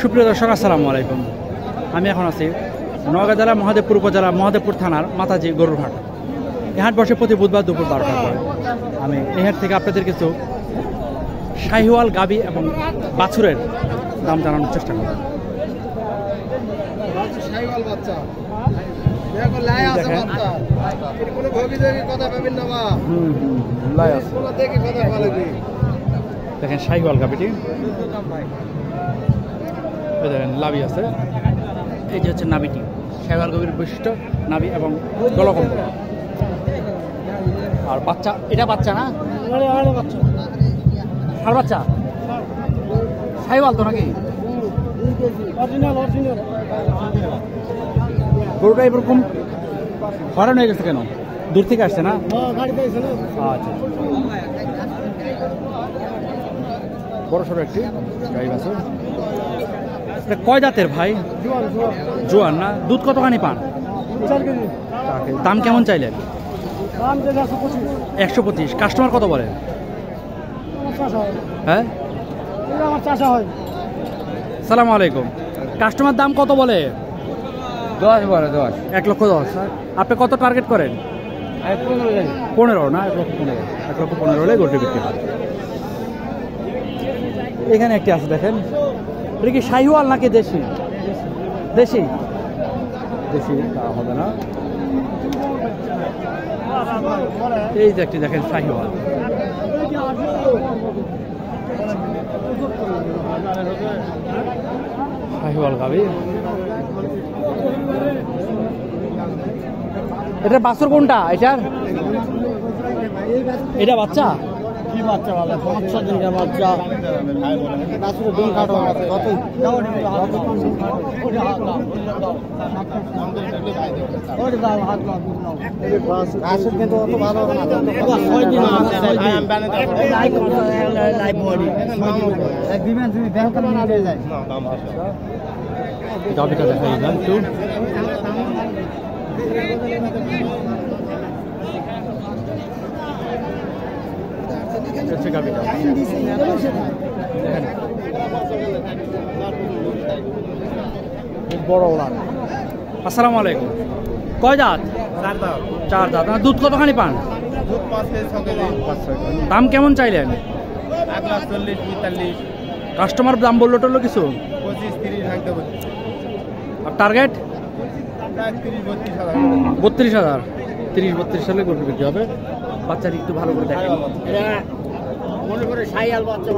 সুপ্রিয় দর্শক, আসসালামু আলাইকুম। আমি এখন আছি নওগাঁ জেলা মহাদেবপুর উপজেলা মহাদেবপুর থানার মাতাজি গরুর হাট। এই হাট বসে প্রতি বুধবার দুপুর 12টার পরে। আমি এই হাট থেকে আপনাদের কিছু শাহিওয়াল গাভী এবং বাছুরের দাম জানানোর চেষ্টা করব। দেখেন শাহিওয়াল গাভীটি, দেখেন লাভি আছে। এই যে হচ্ছে নাভিটি, শাহিওয়াল গাভীর বৈশিষ্ট্য নাভি এবং গলকম্ব। আর বাচ্চা, এটা বাচ্চা না, আর বাচ্চা শাহিওয়াল তো নাকি? গরুটা এরকম হরান হয়ে গেছে কেন? দূর থেকে আসছে না? আচ্ছা, বড় সড়ো একটি গাই বাছুর। কয় জাতের ভাই? জোয়ান না? দুধ কতখানি পান? দাম কেমন চাইলেন? 125। কাস্টমার কত বলে? হ্যাঁ, সালাম আলাইকুম। কাস্টমার দাম কত বলে? 10 বলে। 10, 1,10,000। আপনি কত টার্গেট করেন? 15 না? 1,15,000 হলে গরুটি বিক্রি হয়। এখানে একটি আছে, দেখেন। এটা কি শাহিওয়াল নাকি দেশি? দেশি। দেশি তা হবে না। এই যে একটি দেখেন শাহিওয়াল। শাহিওয়াল গাভী। এটা বাছুর কোনটা? এটার এটা বাচ্চা? কি বাচ্চা বলে? 5-6 দিনের বাচ্চা। বাছুরের ডিম কাটো আছে কতই? ওরে দাও, হাত দাও। বাছুর কিন্তু অত ভালো না। 6 দিন আছে। Live body. এক দিবেন তুমি দেহ কেন না হয়ে যায়? দাম আছে। গাভীটা দেখাই দাও একটু। বড় ওলান। আসসালামু আলাইকুম। কয় জাত? 4 জাত। দুধ কতখানি পান? দাম কেমন চাইলেন? 1,40,45। কাস্টমার দাম বললো টললো কিছু? 25-30 ভাঙতে বলি। আর টার্গেট? 30-32,000। 30-32 সালে গরু বিক্রি হবে। বাচ্চাটি একটু ভালো করে দেখেন। মনে করে শাহিওয়াল বাচ্চা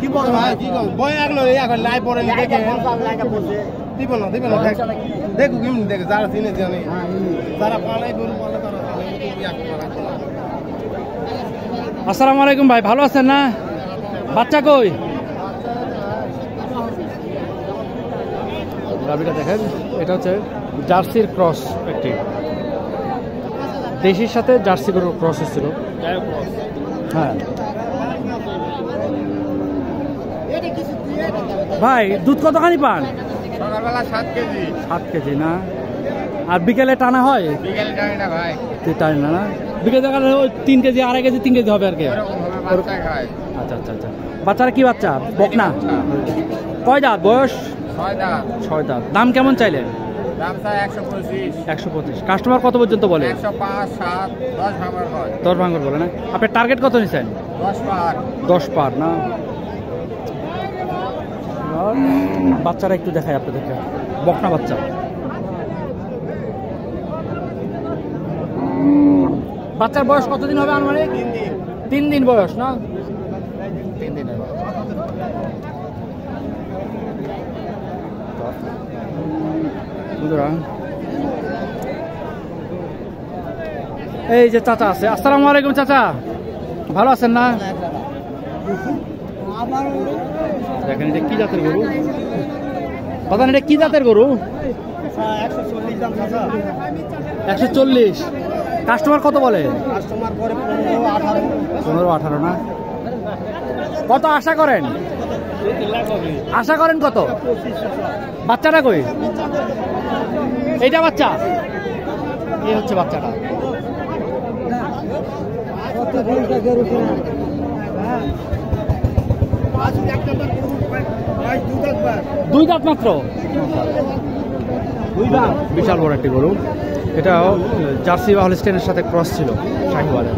কি বল ভাই? কি কল বয় আগলো এখন লাই পড়ে নি দেখে দিব না দেখো কেমন দেখে যারা চিনে জানে, যারা পালাই গরু পালে তারা জানে। আসসালামু আলাইকুম ভাই, ভালো আছেন না? বাচ্চা কই? গাভীটা দেখেন। এটা হচ্ছে জার্সির ক্রস, একটি দেশির সাথে জার্সি গরুর ক্রস ছিল। হ্যাঁ ভাই, দুধ কতখানি পান? সকালবেলা 7 কেজি। 7 কেজি না? আর বিকেলে টানা হয়? বিকেলে টানে না ভাই। টানে না না? বিকেলে দেখা যায় ওই 3 কেজি, 2.5 কেজি, 3 কেজি হবে আর কি। আচ্ছা আচ্ছা আচ্ছা। বাচ্চারা কি বাচ্চা? বকনা। কয় দাঁত বয়স? 6 দাঁত। 6 দাঁত। দাম কেমন চাইলেন? দাম চাই 125। 125। কাস্টমার কত পর্যন্ত বলে? 105, 7, 10 ভাঙর হয়। 10 ভাঙর বলে না? আপনার টার্গেট কত নিছেন? 10 পার। 10 পার না? বাচ্চারা একটু দেখায় আপনাদেরকে। বকনা বাচ্চা। বাচ্চার বয়স কতদিন হবে আনুমানিক? 3 দিন বয়স না? 3 দিনের। এই যে চাচা আছে। আসসালামু আলাইকুম চাচা, ভালো আছেন না? দেখেন এটা কি জাতের গরু? বাবা এটা কি জাতের গরু? 140। কাস্টমার কত বলে? কাস্টমার পরে 15-18 না? কত আশা করেন? আশা করেন কত? বাচ্চাটা কই? এইটা বাচ্চা? এই হচ্ছে বাচ্চাটা। দুই দাঁত মাত্র, বিশাল বড় একটি গরু। এটাও জার্সি বা হলস্টেইনের সাথে ক্রস ছিল শাহিওয়ালের।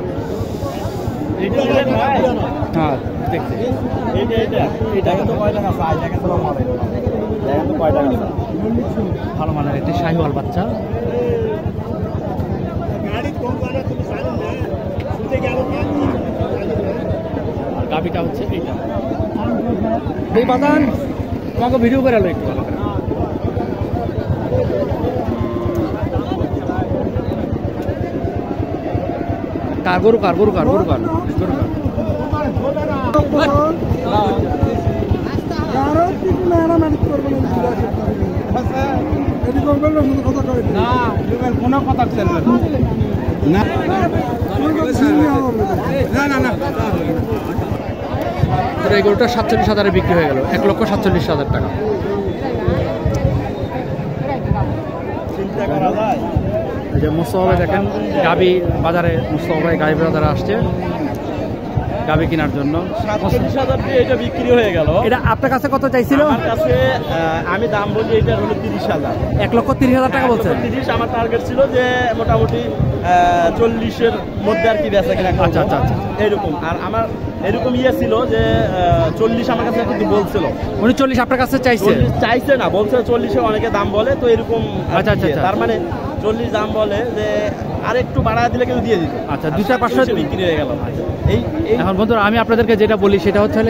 হ্যাঁ দেখছি ভালো মানের একটি শাহিওয়াল বাচ্চা। আর গাবিটা হচ্ছে এইটা। এই বাদান তোমাকে ভিডিও করে আলো একটু ভালো করে। গরু কার গরু কার গরু কার গরু কার কোনো কথা চলবে না। এই গরুটা 47,000-এ বিক্রি হয়ে গেল, 1,47,000 টাকা। এই যে মুস্তফা দেখেন গাবি বাজারে, মুস্তফা গাবি বাজারে আসছে গাবি কেনার জন্য। 47,000 দিয়ে এটা বিক্রি হয়ে গেল। এটা আপনার কাছে কত চাইছিল? আমার কাছে আমি দাম বলি এটা হলো 30,000। 1,30,000 টাকা বলছেন? 30 আমার টার্গেট ছিল যে মোটামুটি 40-এর মধ্যে আর কি বেচা কিনা। আচ্ছা আচ্ছা আচ্ছা এরকম। আর আমার এরকম ইয়ে ছিল যে 40 আমার কাছে কিন্তু বলছিল। উনি 40 আপনার কাছে চাইছে? চাইছে না, বলছে 40-এ অনেকে দাম বলে, তো এরকম। আচ্ছা আচ্ছা। তার মানে 40 দাম বলে যে আর একটু বাড়া দিলে কিন্তু দিয়ে দিত। আচ্ছা 2-500 বিক্রি হয়ে গেল। এই এখন বন্ধুরা আমি আপনাদেরকে যেটা বলি সেটা হচ্ছে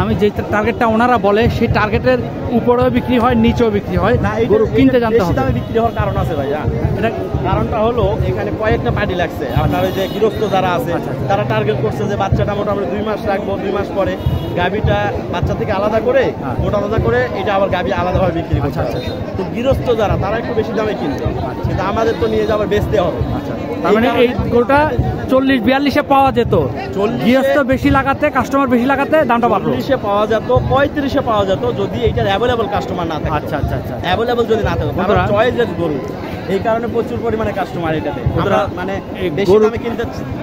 আমি যে টার্গেটটা ওনারা বলে সেই টার্গেটের উপরেও বিক্রি হয়, নিচেও বিক্রি হয়। গরু কিনতে জানতে হবে। দামে বিক্রি হওয়ার কারণ আছে ভাইয়া। এটা কারণটা হলো এখানে কয়েকটা পার্টি লাগছে। আপনার ওই যে গৃহস্থ যারা আছে তারা টার্গেট করছে যে বাচ্চাটা মোটামুটি 2 মাস রাখবো, 2 মাস পরে গাবিটা বাচ্চা থেকে আলাদা করে মোটা তাজা করে এটা আবার গাবি আলাদাভাবে বিক্রি করছে। তো গৃহস্থ যারা তারা একটু বেশি দামে কিনছে, কিন্তু আমাদের তো নিয়ে যাবার বেচতে হবে। তার মানে এই গরুটা 40-42-এ পাওয়া যেত, গৃহস্থ বেশি লাগাতে, কাস্টমার বেশি লাগাতে দামটা বাড়লো। 40-এ পাওয়া যেত, 35-এ পাওয়া যেত যদি এইটার অ্যাভেলেবল কাস্টমার না থাকে। আচ্ছা আচ্ছা আচ্ছা, অ্যাভেলেবল যদি না থাকে, চয়েসের গরু, এই কারণে প্রচুর পরিমাণে কাস্টমার এটাতে। মানে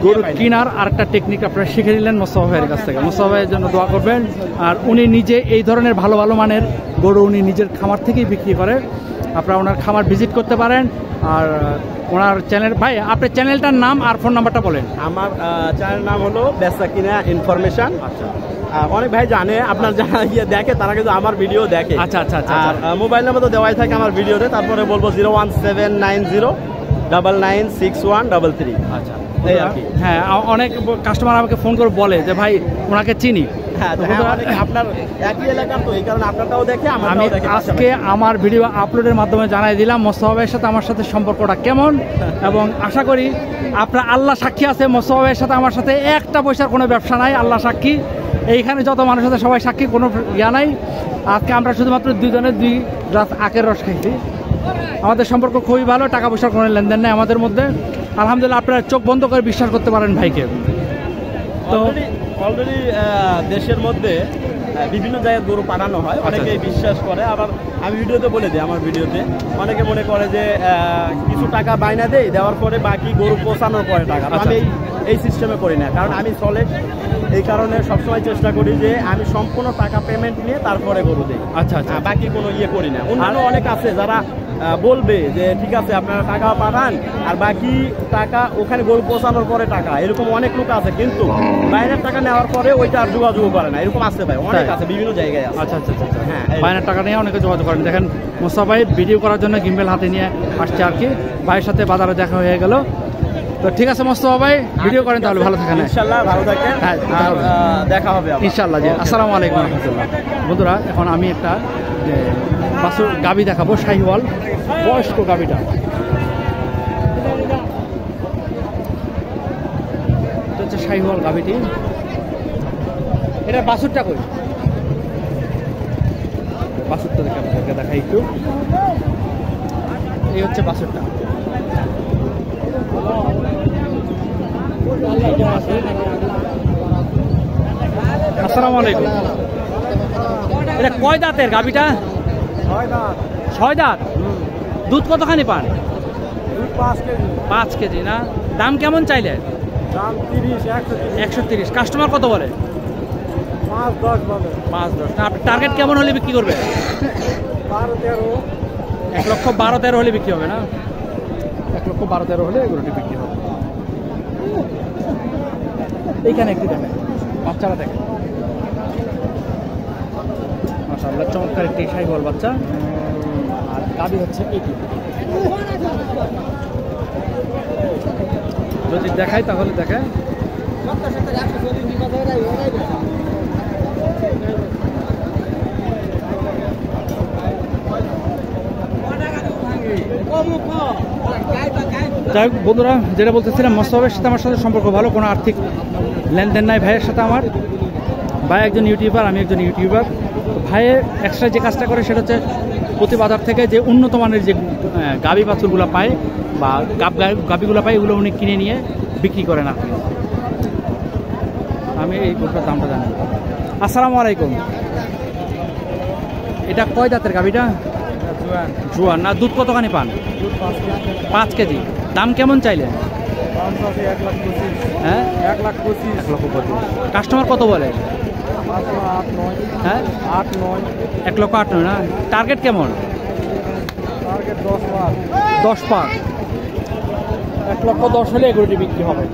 গরু কেনার আরেকটা টেকনিক আপনারা শিখে নিলেন মোস্তফা ভাইয়ের কাছ থেকে। মোস্তফা ভাইয়ের জন্য দোয়া করবেন। আর উনি নিজে এই ধরনের ভালো ভালো মানের গরু উনি নিজের খামার থেকেই বিক্রি করে। আপনারা ওনার খামার ভিজিট করতে পারেন। আর ওনার চ্যানেল, ভাই আপনার চ্যানেলটার নাম আর ফোন নাম্বারটা বলেন। আমার চ্যানেলের নাম হলো বেচা কিনা ইনফরমেশন। আচ্ছা, অনেক ভাই জানে, আপনার যারা দেখে তারা কিন্তু আমার ভিডিও দেখে। আচ্ছা আচ্ছা আচ্ছা। আর মোবাইল নাম্বার তো দেওয়াই থাকে আমার ভিডিওতে। তারপরে বলবো 01790996133। আচ্ছা, হ্যাঁ অনেক কাস্টমার আমাকে ফোন করে বলে যে ভাই ওনাকে চিনি। আপনার একই এলাকার, তো এই কারণে আপনারটাও দেখে আমি আজকে আমার ভিডিও আপলোডের মাধ্যমে জানাই দিলাম মোস্তফা ভাইয়ের সাথে আমার সাথে সম্পর্কটা কেমন। এবং আশা করি আপনার আল্লাহ সাক্ষী আছে, মোস্তফা ভাইয়ের সাথে আমার সাথে একটা পয়সার কোনো ব্যবসা নাই, আল্লাহ সাক্ষী। এইখানে যত মানুষ আছে সবাই সাক্ষী, কোনো ইয়া নাই। আজকে আমরা শুধুমাত্র 2 জনের 2 গ্লাস আখের রস খাইছি। আমাদের সম্পর্ক খুবই ভালো, টাকা পয়সার কোনো লেনদেন নেই আমাদের মধ্যে। আলহামদুলিল্লাহ আপনারা চোখ বন্ধ করে বিশ্বাস করতে পারেন ভাইকে। তো অলরেডি দেশের মধ্যে বিভিন্ন জায়গায় গরু পাঠানো হয়, অনেকে বিশ্বাস করে। আবার আমি ভিডিওতে বলে দিই, আমার ভিডিওতে অনেকে মনে করে যে কিছু টাকা বাইনা দেয়, দেওয়ার পরে বাকি গরু পৌঁছানোর পরে টাকা। আমি এই সিস্টেমে করি না, কারণ আমি চলে এই কারণে সবসময় চেষ্টা করি যে আমি সম্পূর্ণ টাকা পেমেন্ট নিয়ে তারপরে গরু দিই। আচ্ছা আচ্ছা, বাকি কোনো ইয়ে করি না। অন্যান্য অনেক আছে যারা বলবে যে ঠিক আছে আপনারা টাকা পাঠান আর বাকি টাকা ওখানে গরু পৌঁছানোর পরে টাকা, এরকম অনেক লোক আছে। কিন্তু বাইরের টাকা নেওয়ার পরে ওইটা আর যোগাযোগ করে না, এরকম আছে ভাই, অনেক আছে, বিভিন্ন জায়গায় আছে। আচ্ছা আচ্ছা আচ্ছা, হ্যাঁ বাইরের টাকা নিয়ে অনেকে যোগাযোগ করেন। দেখেন মোস্তফা ভাই ভিডিও করার জন্য গিম্বেল হাতে নিয়ে আসছে আর কি। ভাইয়ের সাথে বাজারে দেখা হয়ে গেল। তো ঠিক আছে মোস্তফা ভাই, ভিডিও করেন তাহলে, ভালো থাকেন। ইনশাআল্লাহ ভালো থাকেন, হ্যাঁ দেখা হবে ইনশাআল্লাহ। জি, আসসালামু আলাইকুম রহমতুল্লাহ। বন্ধুরা এখন আমি একটা বাছুর গাবি দেখাবো, শাহিওয়াল বয়স্ক গাবিটা। এটা হচ্ছে শাহিওয়াল গাবিটি। এটা বাছুরটা কই? বাছুরটা দেখে আপনাদেরকে দেখাই একটু। এই হচ্ছে বাছুরটা। আসসালামু আলাইকুম। এটা কয় দাঁতের গাবিটা? 6 দাঁত। দুধ কতখানি পান? 5 কেজি। 5 কেজি না? দাম কেমন চাইলে? দাম 30 130। কাস্টমার কত বলে? 5-10 বলে। 5-10। না, আপনি টার্গেট কেমন হলে বিক্রি করবে? 12-13। 1,12,13 হলে বিক্রি হবে না? 1,12,13 হলে গরুটি বিক্রি হবে। এইখানে একটু দেখেন, বাচ্চারা দেখেন, মাশাআল্লাহ চমৎকার একটি শাহিওয়াল বাচ্চা। আর গাবি হচ্ছে এটি। যদি দেখাই তাহলে দেখায়। যাই হোক বন্ধুরা, যেটা বলতেছিলাম, মোস্তফার সাথে আমার সাথে সম্পর্ক ভালো, কোনো আর্থিক লেনদেন নাই ভাইয়ের সাথে আমার। ভাই একজন ইউটিউবার, আমি একজন ইউটিউবার। ভাইয়ের এক্সট্রা যে কাজটা করে সেটা হচ্ছে প্রতি বাজার থেকে যে উন্নত মানের যে গাবি বাছুরগুলো পায় বা গাবিগুলো পায়, এগুলো উনি কিনে নিয়ে বিক্রি করেন আর কি। আমি এই গরুটার দামটা জানি। আসসালামু আলাইকুম। এটা কয় দাঁতের গাবিটা? জোয়ান। না, দুধ কতখানি পান? 5 কেজি। দাম কেমন চাইলেন? 1,25,000। হ্যাঁ, 1,25,000। 1,25,000। কাস্টমার কত বলে? 8-9। হ্যাঁ, 8-9। 1,08,000 না? টার্গেট কেমন? টার্গেট 10 বার। 10 পার। 1,10,000 হলে এগুলোটি বিক্রি হবে।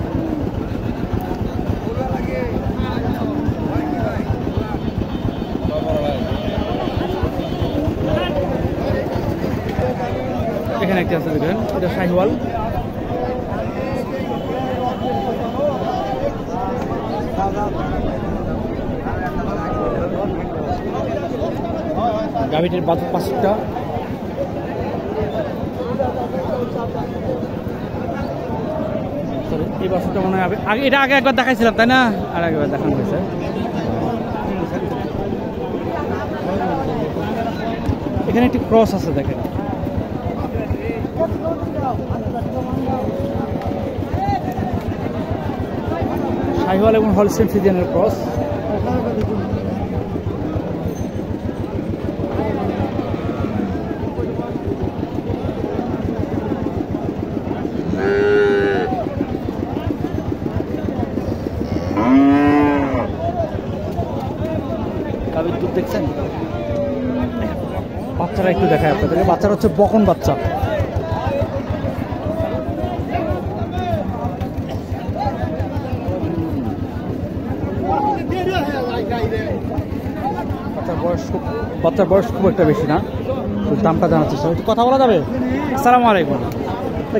এখানে একটা আছে দেখেন, এটা শাহিওয়াল। গাভিটির বাছুর পাঁচটা। এই বাছুরটা মনে হয় আগে, এটা আগে একবার দেখাইছিলাম তাই না? আর একবার দেখানো হয়েছে। এখানে একটি ক্রস আছে দেখেন। শাহিওয়াল এবং হলস্টেইন ফ্রিজিয়ানের ক্রস। গাভীর দুধ দেখছেন? বাচ্চারা একটু দেখায় আপনাদেরকে। বাচ্চারা হচ্ছে বকন বাচ্চা। বাচ্চার বয়স খুব একটা বেশি না। দামটা জানার চেষ্টা করছি। কথা বলা যাবে? আসসালামু আলাইকুম।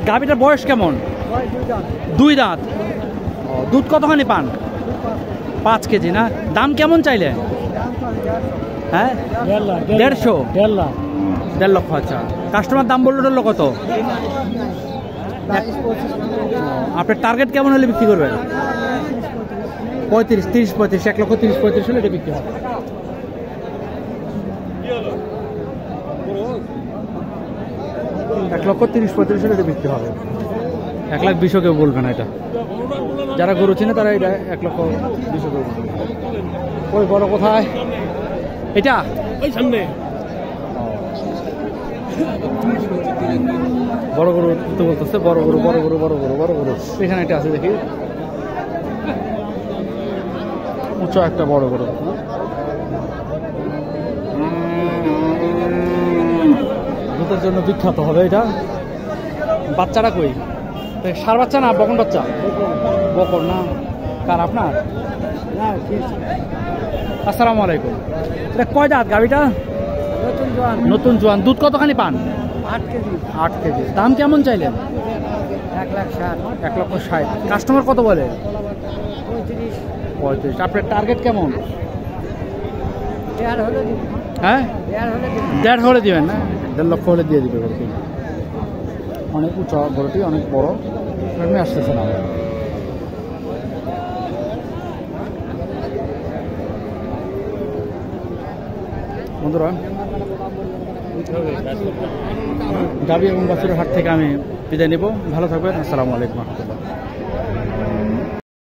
গাভীটার বয়স কেমন? 2 দাঁত। দুধ কতখানি পান? 5 কেজি না? দাম কেমন চাইলে? হ্যাঁ, 1,50,000। 1.5 লক্ষ। আচ্ছা, কাস্টমার দাম বললো কত? আপনার টার্গেট কেমন হলে বিক্রি করবেন? 35, 30, 35। 1,30,000, 35 হলে এটা বিক্রি হবে। এক লক্ষ 30, 35 হলে এটা বিক্রি হবে। 1,20,000 কেউ বলবে না। এটা যারা গরু চিনে তারা এটা 1,20,000 কেউ বলবে। ওই বড় কোথায়? এটা ওই সামনে বড় গরু তো বলতেছে। বড় গরু, বড় গরু, বড় গরু, বড় গরু। এখানে একটা আছে দেখি, উঁচু একটা বড় গরু। দুধের জন্য বিখ্যাত হবে এটা। বাচ্চাটা কই? ষাঁড় বাচ্চা না বকন বাচ্চা? বকন না? কার আপনার? আসসালামু আলাইকুম। এটা কয় দাঁত গাভীটা? নতুন জোয়ান। দুধ কতখানি পান? 8 কেজি। 8 কেজি। দাম কেমন চাইলেন? 1,60,000। 1,60,000। কাস্টমার কত বলে? 35। আপনার টার্গেট কেমন? 1,500 হলে দিন। হ্যাঁ, 1,500 হলে দিন। 1.5 হলে দিবেন না? 1.5 লক্ষ হলে দিয়ে দিবে গরুটি। অনেক উঁচু গরুটি, অনেক বড়। এমনি আসতেছে না। বন্ধুরা, গাভী এবং বাছুরের হাট থেকে আমি বিদায় নেব। ভালো থাকবেন। আসসালামু আলাইকুম রহমতুল্লাহ।